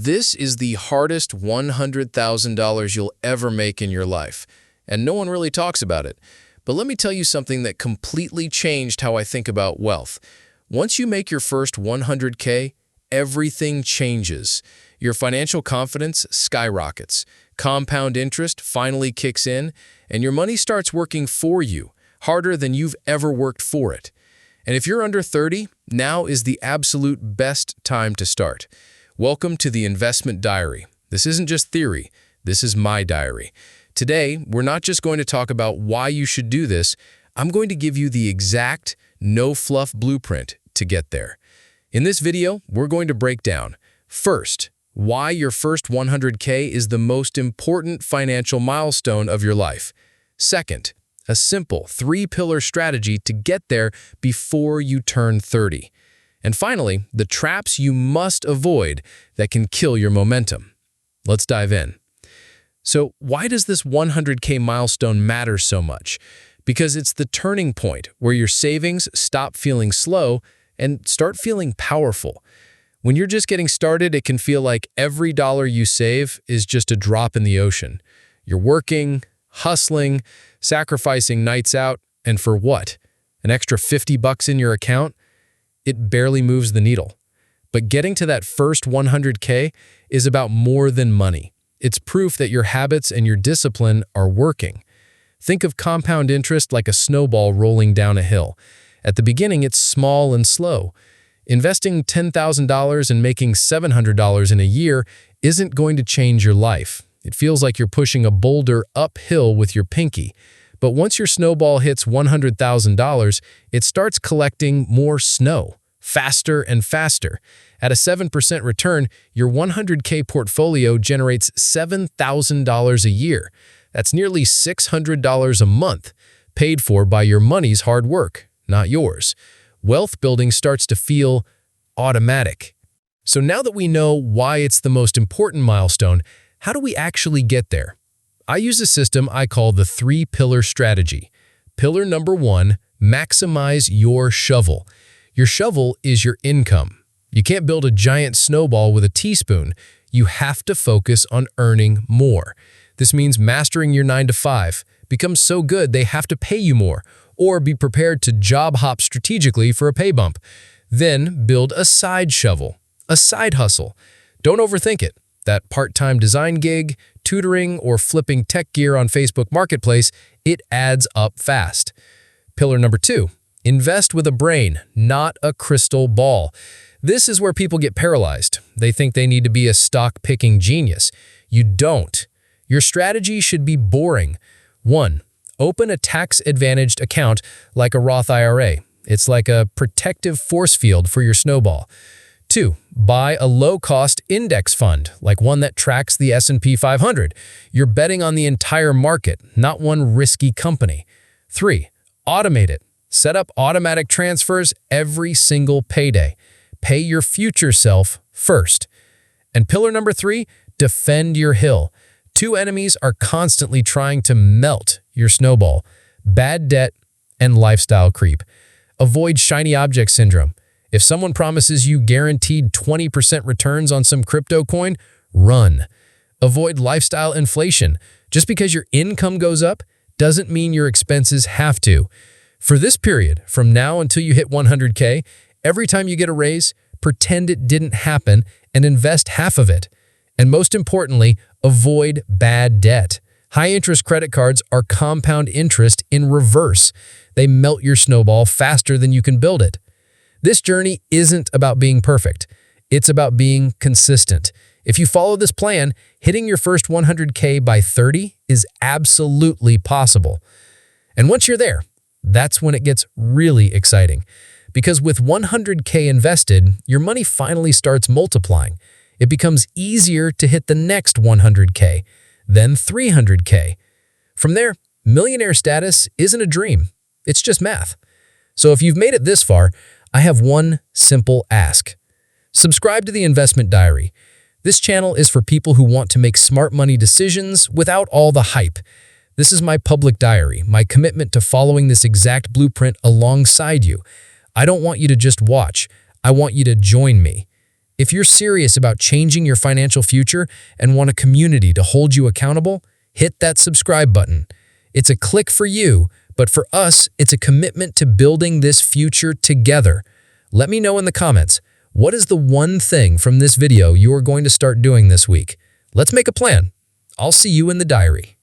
This is the hardest $100,000 you'll ever make in your life, and no one really talks about it. But let me tell you something that completely changed how I think about wealth. Once you make your first 100K, everything changes. Your financial confidence skyrockets, compound interest finally kicks in, and your money starts working for you, harder than you've ever worked for it. And if you're under 30, now is the absolute best time to start. Welcome to the Investment Diary. This isn't just theory, this is my diary. Today, we're not just going to talk about why you should do this, I'm going to give you the exact no-fluff blueprint to get there. In this video, we're going to break down, first, why your first 100K is the most important financial milestone of your life. Second, a simple 3-pillar strategy to get there before you turn 30. And finally, the traps you must avoid that can kill your momentum. Let's dive in. So why does this 100K milestone matter so much? Because it's the turning point where your savings stop feeling slow and start feeling powerful. When you're just getting started, it can feel like every dollar you save is just a drop in the ocean. You're working, hustling, sacrificing nights out, and for what? An extra $50 in your account? It barely moves the needle. But getting to that first 100K is about more than money. It's proof that your habits and your discipline are working. Think of compound interest like a snowball rolling down a hill. At the beginning, it's small and slow. Investing $10,000 and making $700 in a year isn't going to change your life. It feels like you're pushing a boulder uphill with your pinky. But once your snowball hits $100,000, it starts collecting more snow, faster and faster. At a 7% return, your 100K portfolio generates $7,000 a year. That's nearly $600 a month, paid for by your money's hard work, not yours. Wealth building starts to feel automatic. So now that we know why it's the most important milestone, how do we actually get there? I use a system I call the 3-pillar strategy. Pillar number 1, maximize your shovel. Your shovel is your income. You can't build a giant snowball with a teaspoon. You have to focus on earning more. This means mastering your 9-to-5, become so good they have to pay you more, or be prepared to job hop strategically for a pay bump. Then build a side shovel, a side hustle. Don't overthink it. That part-time design gig, tutoring, or flipping tech gear on Facebook Marketplace, it adds up fast. Pillar number 2, invest with a brain, not a crystal ball. This is where people get paralyzed. They think they need to be a stock-picking genius. You don't. Your strategy should be boring. 1. Open a tax-advantaged account like a Roth IRA. It's like a protective force field for your snowball. 2. Buy a low-cost index fund, like one that tracks the S&P 500. You're betting on the entire market, not one risky company. 3. Automate it. Set up automatic transfers every single payday. Pay your future self first. And pillar number 3, defend your hill. 2 enemies are constantly trying to melt your snowball: bad debt and lifestyle creep. Avoid shiny object syndrome. If someone promises you guaranteed 20% returns on some crypto coin, run. Avoid lifestyle inflation. Just because your income goes up doesn't mean your expenses have to. For this period, from now until you hit 100K, every time you get a raise, pretend it didn't happen and invest half of it. And most importantly, avoid bad debt. High-interest credit cards are compound interest in reverse. They melt your snowball faster than you can build it. This journey isn't about being perfect. It's about being consistent. If you follow this plan, hitting your first 100K by 30 is absolutely possible. And once you're there, that's when it gets really exciting. Because with 100K invested, your money finally starts multiplying. It becomes easier to hit the next 100K, then 300K. From there, millionaire status isn't a dream. It's just math. So if you've made it this far, I have one simple ask. Subscribe to the Investment Diary. This channel is for people who want to make smart money decisions without all the hype. This is my public diary, my commitment to following this exact blueprint alongside you. I don't want you to just watch. I want you to join me. If you're serious about changing your financial future and want a community to hold you accountable, hit that subscribe button. It's a click for you, but for us, it's a commitment to building this future together. Let me know in the comments, what is the one thing from this video you are going to start doing this week? Let's make a plan. I'll see you in the diary.